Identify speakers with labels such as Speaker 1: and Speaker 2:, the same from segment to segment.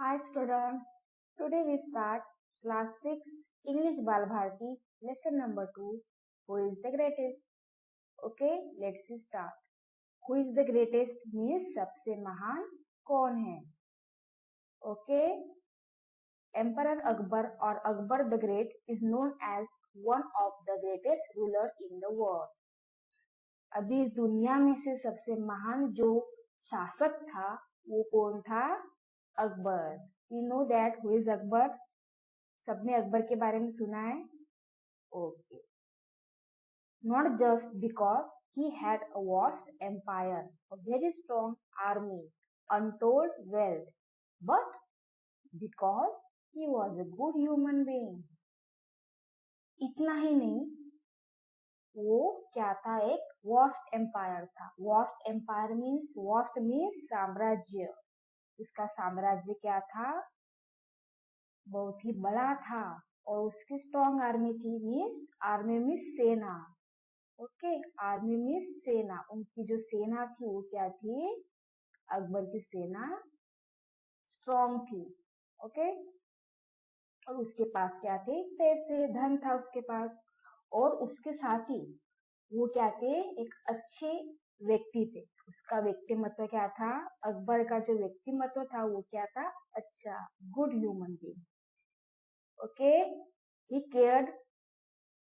Speaker 1: Hi students, today we start class 6 English Bal Bharti lesson number 2 Who is the greatest? Okay, let's start. Who is the greatest means सबसे महान कौन है? Okay, Emperor Akbar or Akbar the Great is known as one of the greatest ruler in the world. अभी इस दुनिया में से सबसे महान जो शासक था वो कौन था? Akbar. We know that who is Akbar. सबने अकबर के बारे में सुना है? Okay. Not just because he had a vast empire, a very strong army, untold wealth, but because he was a good human being. इतना ही नहीं, वो क्या था? एक वास्ट एम्पायर था. वास्ट एम्पायर मीन्स साम्राज्य. उसका साम्राज्य क्या था? बहुत ही बड़ा था. और उसकी स्ट्रॉन्ग आर्मी थी. मीन्स आर्मी मीन्स सेना. ओके, आर्मी मीन्स सेना. उनकी जो सेना थी वो क्या थी? अकबर की सेना स्ट्रॉन्ग थी. ओके, और उसके पास क्या थे? पैसे, धन था उसके पास. और उसके साथ ही वो क्या थे? एक अच्छे व्यक्ति थे. उसका व्यक्तिमत्व क्या था? अकबर का जो व्यक्तिमत्व था वो क्या था? अच्छा, good human being. Okay, he cared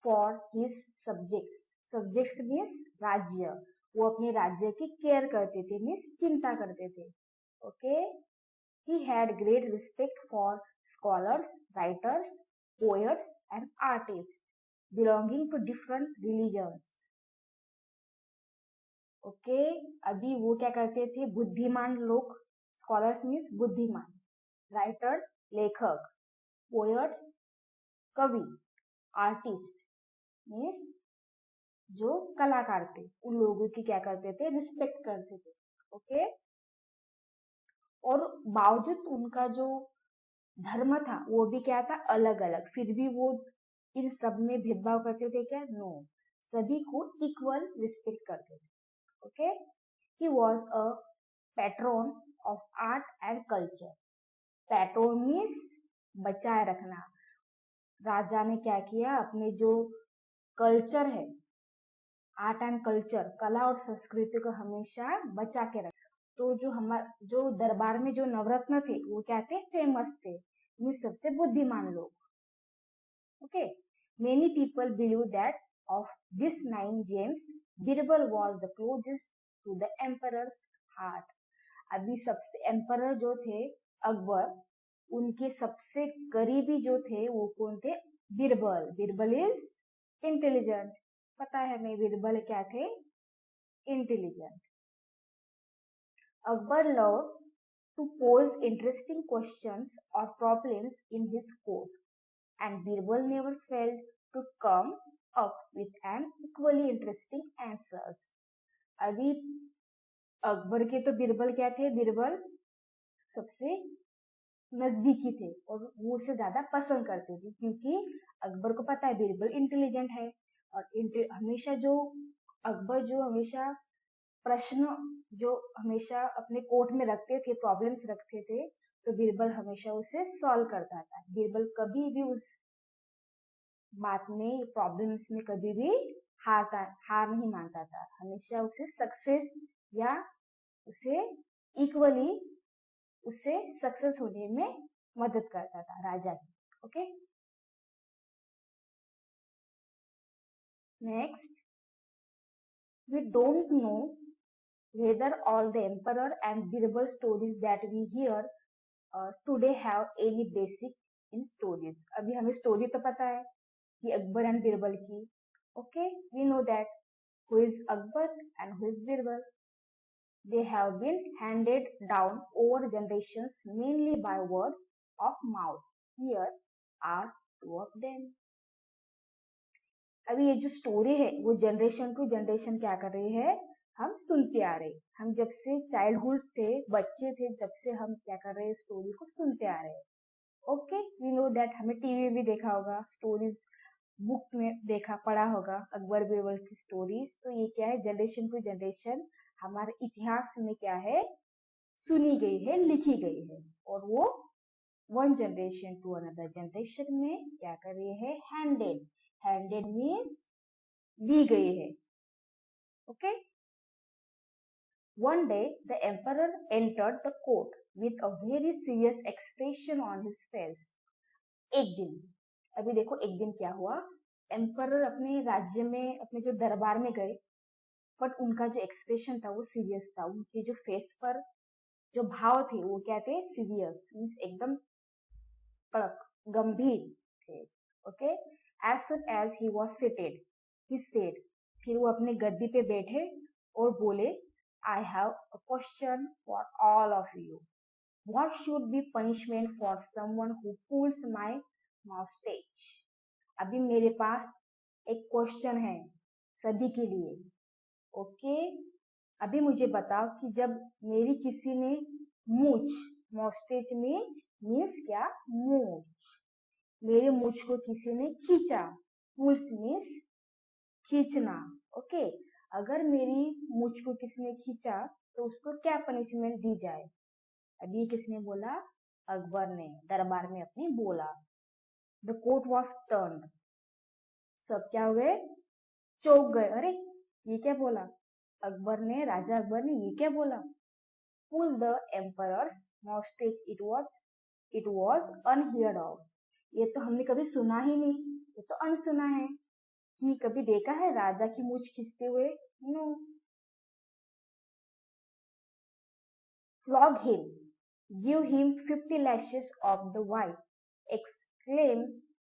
Speaker 1: for his subjects. Subjects means राज्य. वो अपने राज्य की केयर करते थे, मीन्स चिंता करते थे. Okay, he had great respect for scholars, writers, poets and artist belonging to different religions. Okay, अभी वो क्या करते थे? बुद्धिमान लोग. स्कॉलर्स मीन्स बुद्धिमान, राइटर लेखक, पोएट्स कवि, आर्टिस्ट मीन्स जो कलाकार थे, उन लोगों की क्या करते थे? रिस्पेक्ट करते थे. ओके, और बावजूद उनका जो धर्म था वो भी क्या था? अलग अलग. फिर भी वो इन सब में भेदभाव करते थे क्या? नो, सभी को इक्वल रिस्पेक्ट करते थे. Okay, he was a patron of art and culture. Patron means बचाए रखना. राजा ने क्या किया? अपने जो कल्चर है, आर्ट एंड कल्चर, कला और संस्कृति को हमेशा बचा के रखा. तो जो दरबार में जो नवरत्न थे वो क्या थे? फेमस थे, मीन सबसे बुद्धिमान लोग. Okay, many people believe that of this 9 gems Birbal was the closest to the emperor's heart. अभी सबसे एम्परर जो थे अकबर, उनके सबसे करीबी जो थे वो कौन थे? बीरबल. Birbal is intelligent. पता है हमें बीरबल क्या थे? Intelligent. Akbar love to pose interesting questions और problems in his court and Birbal never failed to come up with an equally interesting answers. अभी अकबर के तो बीरबल क्या थे? बीरबल सबसे नजदीकी थे और वो उसे ज्यादा पसंद करते थे, क्योंकि अकबर को पता है बीरबल इंटेलिजेंट है. और हमेशा जो अकबर जो हमेशा प्रश्न जो हमेशा अपने कोर्ट में रखते थे, प्रॉब्लम्स रखते थे, तो बीरबल हमेशा उसे सॉल्व करता था. बीरबल कभी भी उस बात में, प्रॉब्लम्स में कभी भी हार नहीं मानता था. हमेशा उसे सक्सेस या उसे इक्वली उसे सक्सेस होने में मदद करता था राजा की. Okay, next, we don't know whether all the emperor and Birbal stories that we hear today have any basic in stories. अभी हमें स्टोरी तो पता है कि अकबर एंड बीरबल की. Okay, we know that who is Akbar and who is Birbal. They have been handed down over generations mainly by word of mouth. Here are two of them. अभी ये जो स्टोरी है वो जनरेशन टू जनरेशन क्या कर रही है? हम सुनते आ रहे. हम जब से चाइल्डहुड थे, बच्चे थे, जब से हम क्या कर रहे हैं? स्टोरी को सुनते आ रहे हैं. Okay, we know that. हमें टीवी में देखा होगा, स्टोरीज बुक में देखा पढ़ा होगा अकबर बीरबल की स्टोरीज. तो ये क्या है? जनरेशन टू जनरेशन हमारे इतिहास में क्या है? सुनी गई है, लिखी गई है, और वो one generation to another generation में क्या कर रही है, हैंडेड। हैंडेड मीन्स दी गई है। Okay. One day, the emperor entered the court with a very serious expression on his face. एक दिन, अभी देखो एक दिन क्या हुआ, एम्परर अपने राज्य में, अपने जो दरबार में गए, बट उनका जो एक्सप्रेशन था वो सीरियस था। उनके जो फेस पर जो भाव थे वो क्या थे, सीरियस मीन्स एकदम गंभीर थे। Okay. As soon as he was seated he said, फिर वो अपने गद्दी पे बैठे और बोले, I have a question for all of you. What should be punishment for someone who pulls my mustache? अभी मेरे पास एक क्वेश्चन है सभी के लिए। ओके। अभी मुझे बताओ कि जब मेरी किसी ने मूछ, मुस्टैच मीन्स क्या, मूछ, मेरे मूछ को किसी ने खींचा, पुल्स मीन्स खींचना। ओके। अगर मेरी मूछ को किसी ने खींचा तो उसको क्या पनिशमेंट दी जाए? अभी किसने बोला, अकबर ने दरबार में अपने बोला। द कोर्ट वॉज टर्न्ड, सब क्या हुए, चौंक गए। अरे ये क्या बोला अकबर ने, राजा अकबर ने ये क्या बोला? Pull the emperor's moustache, it was unheard of. ये तो हमने कभी सुना ही नहीं, ये तो अनसुना है। कि कभी देखा है राजा की मूछ खींचते हुए? No. Flog him, give him 50 lashes of the whip, exclaimed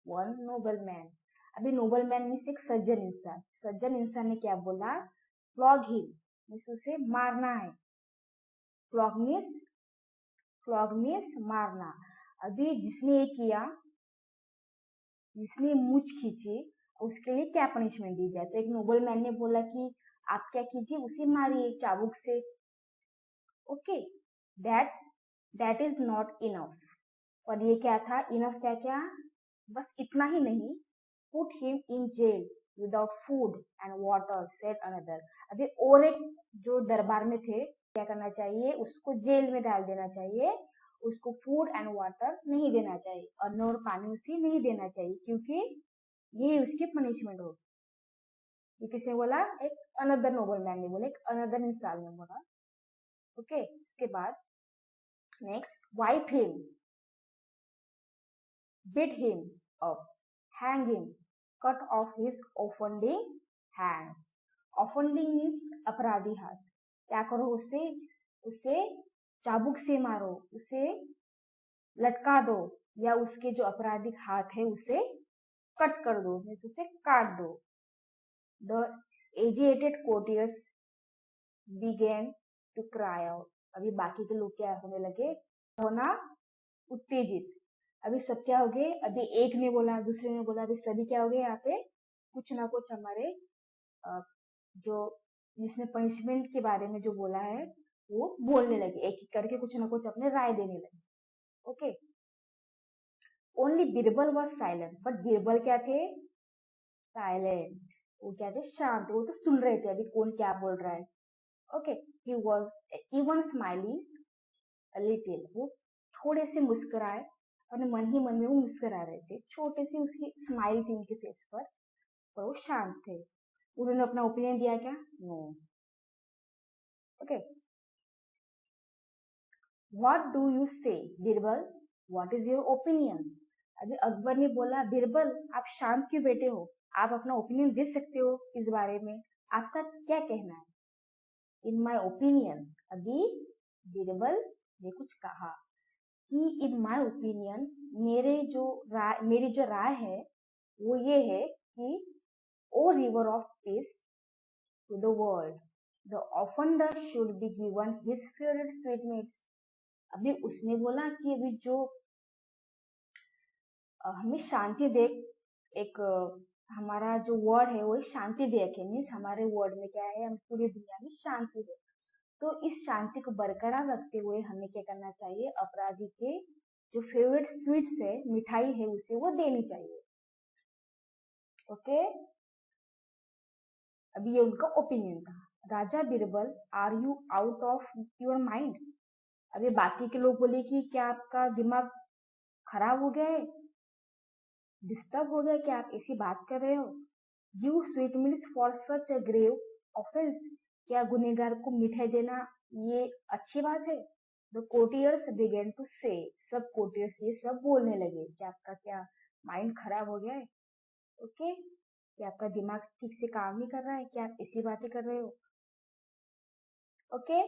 Speaker 1: one nobleman. अभी नोबलमैन मीन्स एक सज्जन इंसान। सज्जन इंसान ने क्या बोला, फ्लॉग हिम मीन्स उसे मारना है। फ्लॉग मीन्स मारना। अभी जिसने ये किया, जिसने मूछ खींची, उसके लिए क्या पनिशमेंट दी जाए? तो एक नोबलमैन ने बोला कि आप क्या कीजिए, उसे मारिए चाबुक से। Okay. That is not enough. और ये क्या था, इनफ क्या क्या, बस इतना ही नहीं। Put him in jail without food and water, said another. अभी और एक जो दरबार में थे, क्या करना चाहिए, उसको जेल में डाल देना चाहिए, उसको फूड एंड वाटर नहीं देना चाहिए, अन्न और पानी उसे नहीं देना चाहिए, क्योंकि ये उसकी पनिशमेंट हो। ये किसने बोला, एक अनदर नोबलमैन ने बोला, एक अनदर इंसान ने बोला। ओके। इसके बाद next, wipe him, beat him up, hang him, cut off his offending hands. Offending means अपराधी हाथ। क्या करो उसे, उसे चाबुक से मारो, उसे लटका दो, या उसके जो अपराधिक हाथ है उसे कट कर दो, मीन्स उसे काट दो। The agitated courtiers began to cry out. अभी बाकी के लोग क्या होने लगे, होना उत्तेजित। अभी सब क्या हो गए, अभी एक ने बोला, दूसरे ने बोला, अभी सभी क्या हो गए, यहाँ पे कुछ ना कुछ हमारे जो जिसने पनिशमेंट के बारे में जो बोला है वो बोलने लगे, एक एक करके कुछ ना कुछ अपने राय देने लगे। Okay. Only Birbal was silent, but Birbal क्या थे, साइलेंट। वो क्या थे, शांत। वो तो सुन रहे थे अभी कौन क्या बोल रहा है। Okay. He was even smiling a little, वो थोड़े से मुस्कुराए, अपने मन ही मन में वो मुस्कुरा रहे थे, छोटे सी उसकी स्माइल थी उनके फेस पर वो शांत थे। उन्होंने अपना ओपिनियन दिया क्या, no. Okay. What do you say Birbal, what is your opinion? अभी अकबर ने बोला, बीरबल आप शांत क्यों बैठे हो, आप अपना ओपिनियन दे सकते हो इस बारे में, आपका क्या कहना है? इन माई ओपिनियन, अभी बीरबल ने कुछ कहा कि इन माई ओपिनियन, मेरी जो राय है वो ये है कि O river of peace to the world, the offender should be given his favourite sweetmeats. अभी उसने बोला कि अभी जो हमें शांति देख, एक हमारा जो वर्ड है वो शांति देख है, मीन्स हमारे वर्ड में क्या है, हम पूरी दुनिया में शांति है। तो इस शांति को बरकरार रखते हुए हमें क्या करना चाहिए, अपराधी के जो फेवरेट स्वीट्स है, मिठाई है, उसे वो देनी चाहिए। ओके। अभी ये उनका ओपिनियन था। Raja Birbal, are you out of your mind? अभी बाकी के लोग बोले कि क्या आपका दिमाग खराब हो गया है, डिस्टर्ब हो गया क्या आप ऐसी बात कर रहे हो? Give sweet meals for such a grave offence, क्या गुनहगार को मिठाई देना ये अच्छी बात है? द कोटियर्स बिगेन टू से, सब कोटियर्स ये सब बोलने लगे कि आपका क्या माइंड खराब हो गया है? ओके, क्या आपका दिमाग ठीक से काम नहीं कर रहा है? क्या आप ऐसी बातें कर रहे हो? Okay,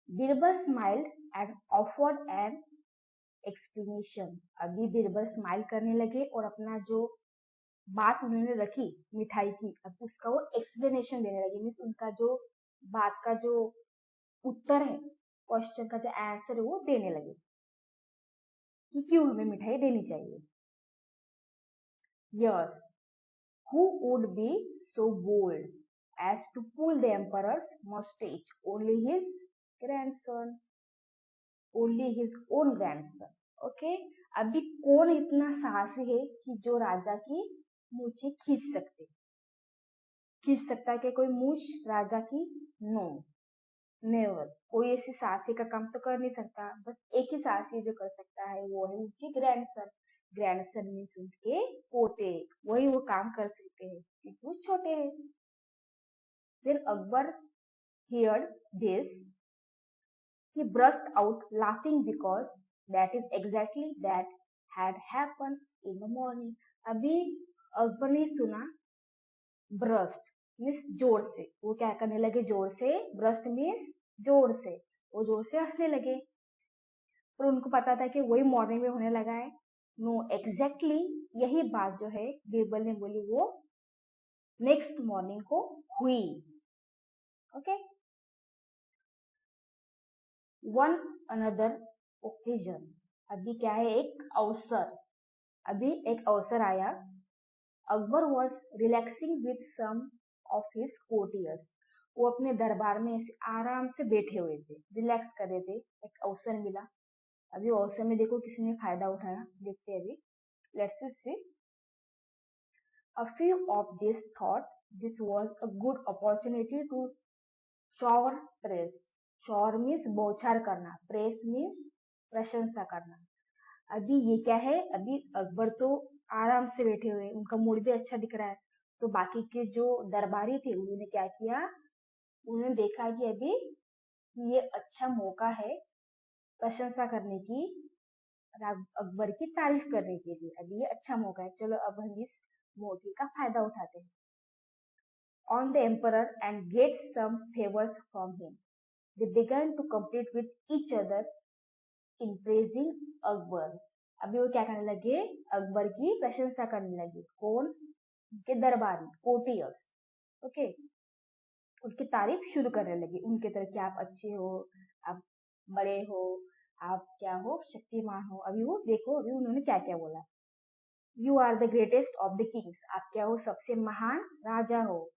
Speaker 1: Birbal smiled and offered an explanation. अभी बीरबल स्माइल करने लगे और अपना जो बात उन्होंने रखी मिठाई की, अब उसका वो एक्सप्लेनेशन देने लगे, मीन्स उनका जो बात का जो उत्तर है, क्वेश्चन का जो आंसर है वो देने लगे कि क्यों हमें मिठाई देनी चाहिए। Yes, who would be so bold as to pull the emperor's mustache? Only his grandson, only his own grandson. Okay, अभी कौन इतना साहसी है कि जो राजा की मूछें खींच सकता है? कि कोई मूछ राजा की? नो, नेवर, कोई ऐसी साहसी का काम तो कर नहीं सकता। बस एक ही साहसी जो कर सकता है वो है उनके ग्रैंडसन। ग्रैंडसन मीन्स उनके पोते, वही वो काम कर सकते हैं क्योंकि वो छोटे हैं। Then Akbar heard this, he burst out laughing because that is exactly that had happened in the morning. अभी अकबर ने सुना, ब्रस्ट मीन्स जोर से, वो क्या करने लगे? जोर से, ब्रस्ट मीन्स जोर से, वो जोर से हंसने लगे। पर उनको पता था कि वही मॉर्निंग में होने लगा है। नो, एग्जैक्टली यही बात जो है बीरबल ने बोली वो नेक्स्ट मॉर्निंग को हुई। ओके, वन अनदर ओकेजन, अभी क्या है? एक अवसर, अभी एक अवसर आया। Akbar was relaxing with some of his courtiers, वो अपने दरबार में ऐसे आराम से बैठे हुए थे, रिलैक्स कर रहे थे। एक अवसर मिला, अभी अवसर में देखो किसी ने फायदा उठाया, देखते हैं अभी। Let's see. A few of this thought this was a good opportunity to shower praise. shower means बौछार करना, praise means प्रशंसा करना। अभी ये क्या है? अभी अकबर तो आराम से बैठे हुए, उनका मूड भी अच्छा दिख रहा है। तो बाकी के जो दरबारी थे उन्होंने क्या किया? उन्होंने देखा कि अभी ये अच्छा मौका है प्रशंसा करने की, अकबर की तारीफ करने के लिए। अभी ये अच्छा मौका है, चलो अब हम इस मौके का फायदा उठाते हैं। On the emperor and get some favors from him. They began to compete with each other in praising Akbar. अभी वो क्या करने लगे? अकबर की प्रशंसा करने लगे। कौन? उनके दरबारी, कोर्टियर्स। ओके, उनकी तारीफ शुरू करने लगे उनके तरह कि आप अच्छे हो, आप बड़े हो, आप क्या हो? शक्तिमान हो। अभी वो देखो, अभी उन्होंने क्या क्या बोला। You are the greatest of the kings, आप क्या हो? सबसे महान राजा हो।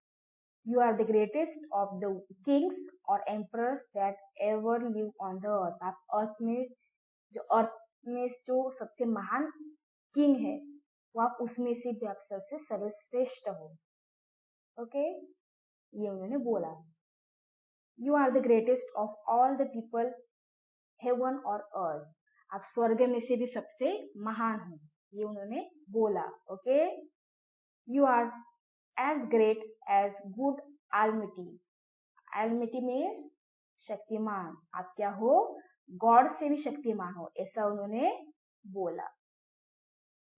Speaker 1: You are the greatest of the kings or emperors that ever live on the earth. आप अर्थ में जो सबसे महान किंग है वो आप उसमें से भी आप सबसे सर्वश्रेष्ठ हो। ओके, ये उन्होंने बोला। You are the greatest of all the people heaven or earth. आप स्वर्ग में से भी सबसे महान हो, ये उन्होंने बोला। Okay, You are as great as good Almighty. Almighty means Shaktimaan, आप क्या हो? गॉड से भी शक्तिमान हो, ऐसा उन्होंने बोला।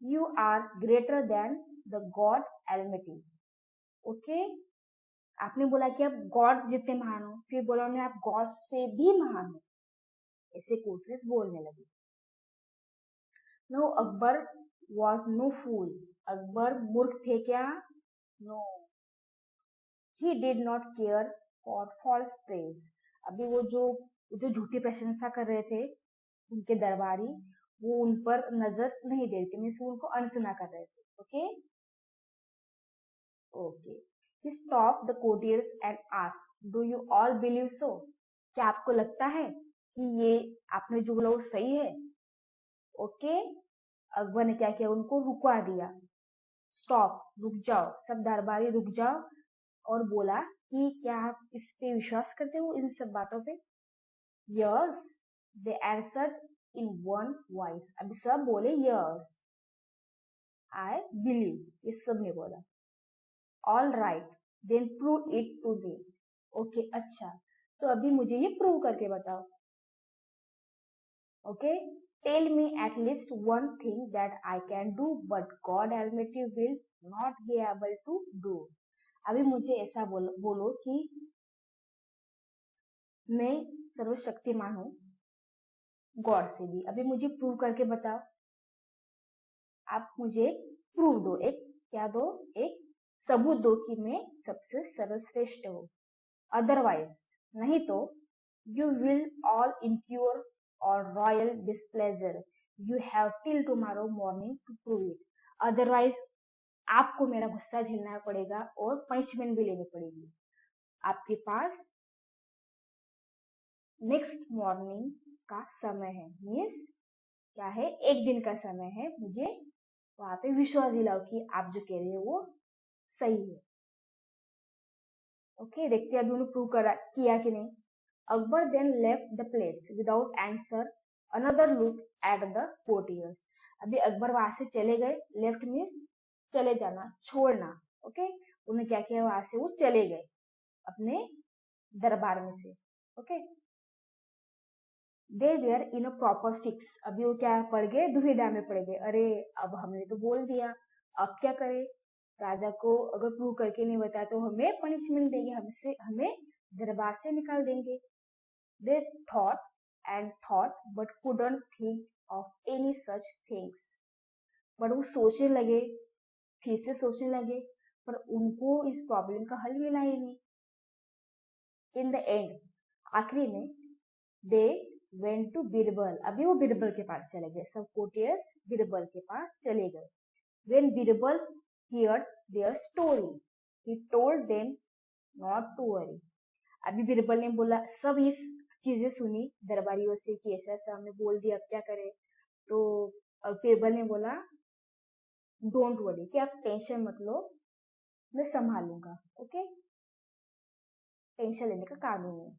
Speaker 1: You are greater than the God Almighty. Okay, आपने बोला कि आप गॉड जितने महान हो, फिर बोला उन्हें आप गॉड से भी महान हो, ऐसे कोर्टियर्स बोलने लगे। No, Akbar was no fool, Akbar मूर्ख थे क्या? No, he did not care for false praise. अभी वो जो झूठी प्रशंसा कर रहे थे उनके दरबारी, वो उन पर नजर नहीं दे रहे थे, मीन्स उनको अनसुना कर रहे थे। Okay, okay, he stopped the courtiers and asked, do you all believe so? क्या आपको लगता है कि ये आपने जो बोला वो सही है? ओके, अकबर ने क्या किया? उनको रुकवा दिया। स्टॉप, रुक जाओ, सब दरबारी रुक जाओ, और बोला कि क्या आप इस पे विश्वास करते हो, इन सब बातों पे? Yes, they answered in one voice. अभी सब बोले yes, I believe, ये सब ने बोला. All right, then prove it to me. Okay, अच्छा, तो अभी मुझे ये prove करके बताओ. Okay, tell me at least one thing that I can do, but God Almighty will not be able to do. अभी मुझे ऐसा बोलो कि मैं सर्वशक्तिमान हूँ गॉड से भी. अभी मुझे प्रूव करके बताओ. आप मुझे प्रूव दो, एक क्या दो, एक सबूत दो कि मैं सबसे सर्वश्रेष्ठ हूँ. अदरवाइज नहीं तो you will all incur your royal displeasure. You have till tomorrow morning to prove it. Otherwise आपको मेरा गुस्सा झेलना पड़ेगा और पनिशमेंट भी लेनी पड़ेगी. आपके पास नेक्स्ट मॉर्निंग का समय है. मीन्स क्या है, एक दिन का समय है. मुझे वहां पे विश्वास दिलाओ कि आप जो कह रहे हो वो सही है. ओके, देखते हैं अभी उन्होंने प्रूव किया कि नहीं. Akbar then left the place without answer another look at the courtiers. अभी अकबर वहां से चले गए. लेफ्ट मीन्स चले जाना, छोड़ना. ओके, उन्होंने क्या किया, वहां से वो चले गए अपने दरबार में से. Okay, they were in a proper fix. अभी वो क्या पड़ गए, दुविधा में पड़ गए. अरे अब हमने तो बोल दिया, अब क्या करें. राजा को अगर प्रूव करके नहीं बताया तो हमें पनिशमेंट देंगे, हमें दरबार से निकाल देंगे. They thought and thought but couldn't think of any such things. But वो सोचने लगे, फिर से सोचने लगे, पर उनको इस प्रॉब्लम का हल मिला ही नहीं. इन द एंड, आखिरी में, दे वेंट टू बीरबल. अभी वो बीरबल के पास चले गए. सब कोर्टियर्स बीरबल के पास चले गए. When Birbal heard their story, he told them not to worry. अभी बीरबल ने बोला, सब इस चीजें सुनी दरबारियों से कि ऐसा ऐसा हमने बोल दिया, अब क्या करें. तो बीरबल ने बोला, डोंट वरी, कि आप टेंशन मत लो, मैं संभालूंगा. ओके, टेंशन लेने का काम नहीं है.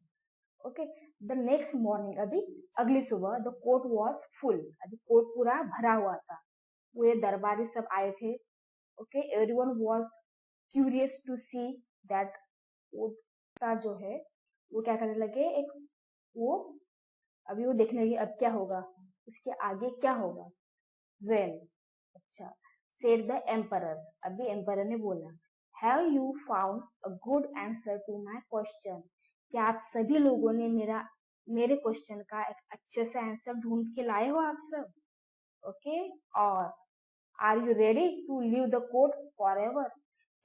Speaker 1: ओके, द नेक्स्ट मॉर्निंग, अभी अगली सुबह, द कोर्ट वॉज फुल. अभी कोर्ट पूरा भरा हुआ था. वो ये दरबारी सब आए थे. Okay, everyone was curious to see that. का जो है वो क्या करने लगे, एक वो अभी वो देखने लगे अब क्या होगा, उसके आगे क्या होगा. वेल, अच्छा, सेड द एम्परर. अभी एम्परर ने बोला, have you found a good answer to my question. क्या आप सभी लोगों ने मेरे क्वेश्चन का एक अच्छे से आंसर ढूंढ के लाए हो आप सब. ओके, और are you ready to leave the court forever.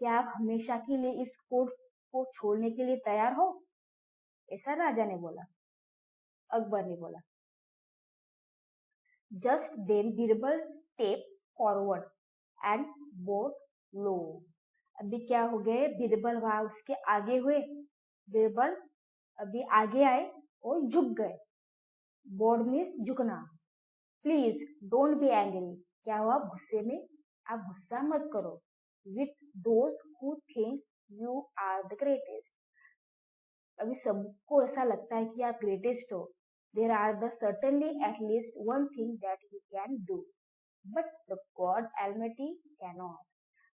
Speaker 1: क्या आप हमेशा के लिए इस कोर्ट को छोड़ने के लिए तैयार हो. ऐसा राजा ने बोला, अकबर ने बोला. Just then Birbal step forward and bowed low. अभी क्या हो गए, बीरबल वहां उसके आगे हुए. बीरबल अभी आगे आए और झुक गए. बोर्ड मीन्स झुकना. Please don't be angry. क्या हुआ, गुस्से में आप गुस्सा मत करो. With those who think you are the greatest. अभी सबको ऐसा लगता है कि आप ग्रेटेस्ट हो. There are the certainly at least one thing that you can do, but the God almighty cannot नॉट.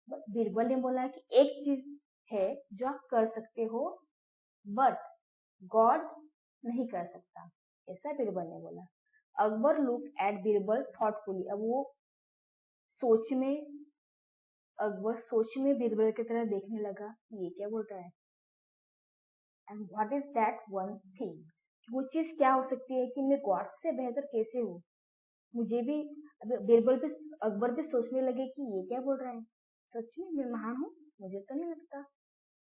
Speaker 1: बट बीरबल ने बोला कि एक चीज है जो आप कर सकते हो, बट गॉड नहीं कर सकता. ऐसा बीरबल ने बोला. Akbar look at Birbal thoughtfully. अब वो अकबर सोच में बीरबल की तरह देखने लगा, ये क्या बोल रहा है. And what is that one thing. वो चीज क्या हो सकती है कि मैं गॉड से बेहतर कैसे हूँ. मुझे भी बीरबल भी, अकबर भी सोचने लगे कि ये क्या बोल रहा है, सच में मैं महान हूँ, मुझे तो नहीं लगता.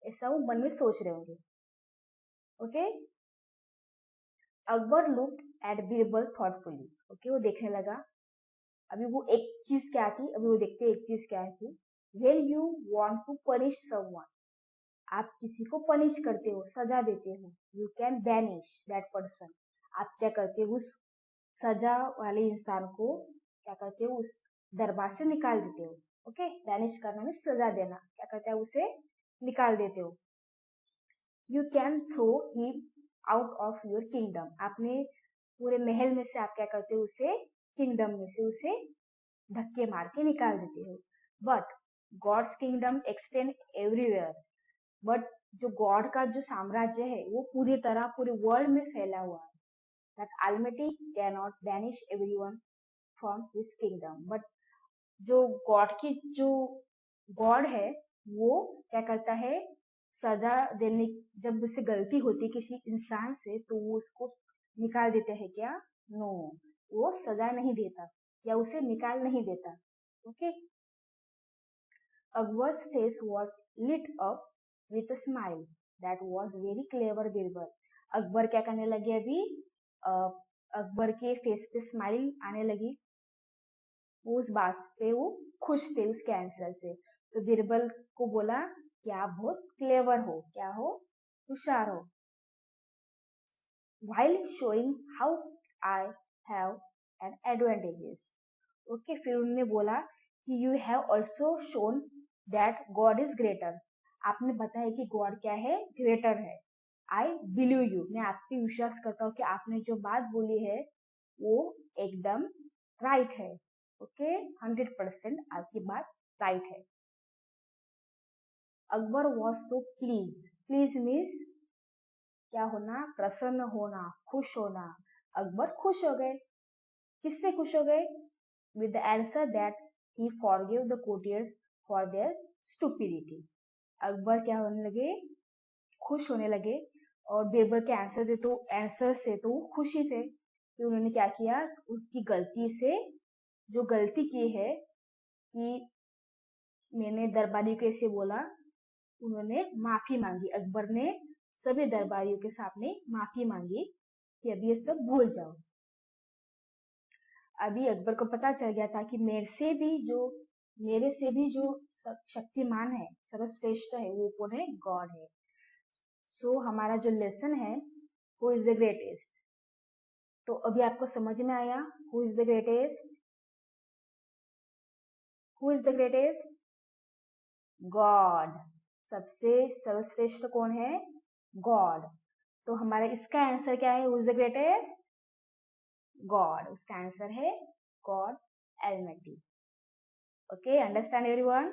Speaker 1: ऐसा वो मन में सोच रहे होंगे. Okay, Akbar look at Birbal thoughtfully. Okay, वो देखने लगा. अभी वो एक चीज क्या थी, अभी वो देखते एक चीज क्या थी. When you want to punish someone, आप किसी को पनिश करते हो, सजा देते हो. You can banish that person. आप क्या करते हो, उस सजा वाले इंसान को क्या करते हो, उस दरबार से निकाल देते हो. ओके, बैनिश करना में सजा देना. क्या करते हो, उसे निकाल देते हो. You can throw him out of your kingdom. आपने पूरे महल में से आप क्या करते हो, उसे किंगडम में से उसे धक्के मार के निकाल देते हो। But God's kingdom extend everywhere, but जो गॉड का जो साम्राज्य है वो पूरी तरह पूरे वर्ल्ड में फैला हुआ है। That Almighty cannot banish everyone from his kingdom, but जो गॉड की जो गॉड है वो क्या करता है, सजा देने, जब उससे गलती होती किसी इंसान से तो वो उसको निकाल देते हैं क्या? नो, वो सजा नहीं देता या उसे निकाल नहीं देता। Okay, Akbar's face was lit up with a smile that was very clever Birbal. Akbar क्या करने लगे अभी, अकबर के फेस पे स्माइल आने लगी, वो उस बात पे वो खुश थे उसके आंसर से। तो बीरबल को बोला कि आप बहुत क्लेवर हो, क्या हो, होशियार हो। While showing how I have an advantages, okay, फिर उन्होंने बोला कि you have also shown that God is greater, आपने बताया कि गॉड क्या है, ग्रेटर है। आई बिलीव यू, मैं आप पे विश्वास करता हूँ कि आपने जो बात बोली है वो एकदम राइट है। ओके, 100% आपकी बात राइट है। Akbar was so please, please means क्या होना, प्रसन्न होना, खुश होना। अकबर खुश हो गए, किससे खुश हो गए? with the answer that he forgave the courtiers for their stupidity। Akbar क्या होने लगे, खुश होने लगे, और बीरबल के आंसर से तो खुशी थे कि उन्होंने क्या किया, उसकी गलती से जो गलती की है कि मैंने दरबारियों के ऐसे बोला, उन्होंने माफी मांगी। अकबर ने सभी दरबारियों के सामने माफी मांगी कि अभी ये सब भूल जाओ। अभी अकबर को पता चल गया था कि मेरे से भी जो शक्तिमान है, सर्वश्रेष्ठ है, वो कौन है, गॉड है। सो हमारा जो लेसन है, हु इज द ग्रेटेस्ट, तो अभी आपको समझ में आया who is the greatest, who is the greatest, God. सबसे सर्वश्रेष्ठ कौन है, गॉड। तो हमारा इसका आंसर क्या है, who is the greatest, God. उसका आंसर है God Almighty। Okay, understand everyone?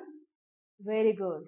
Speaker 1: Very good.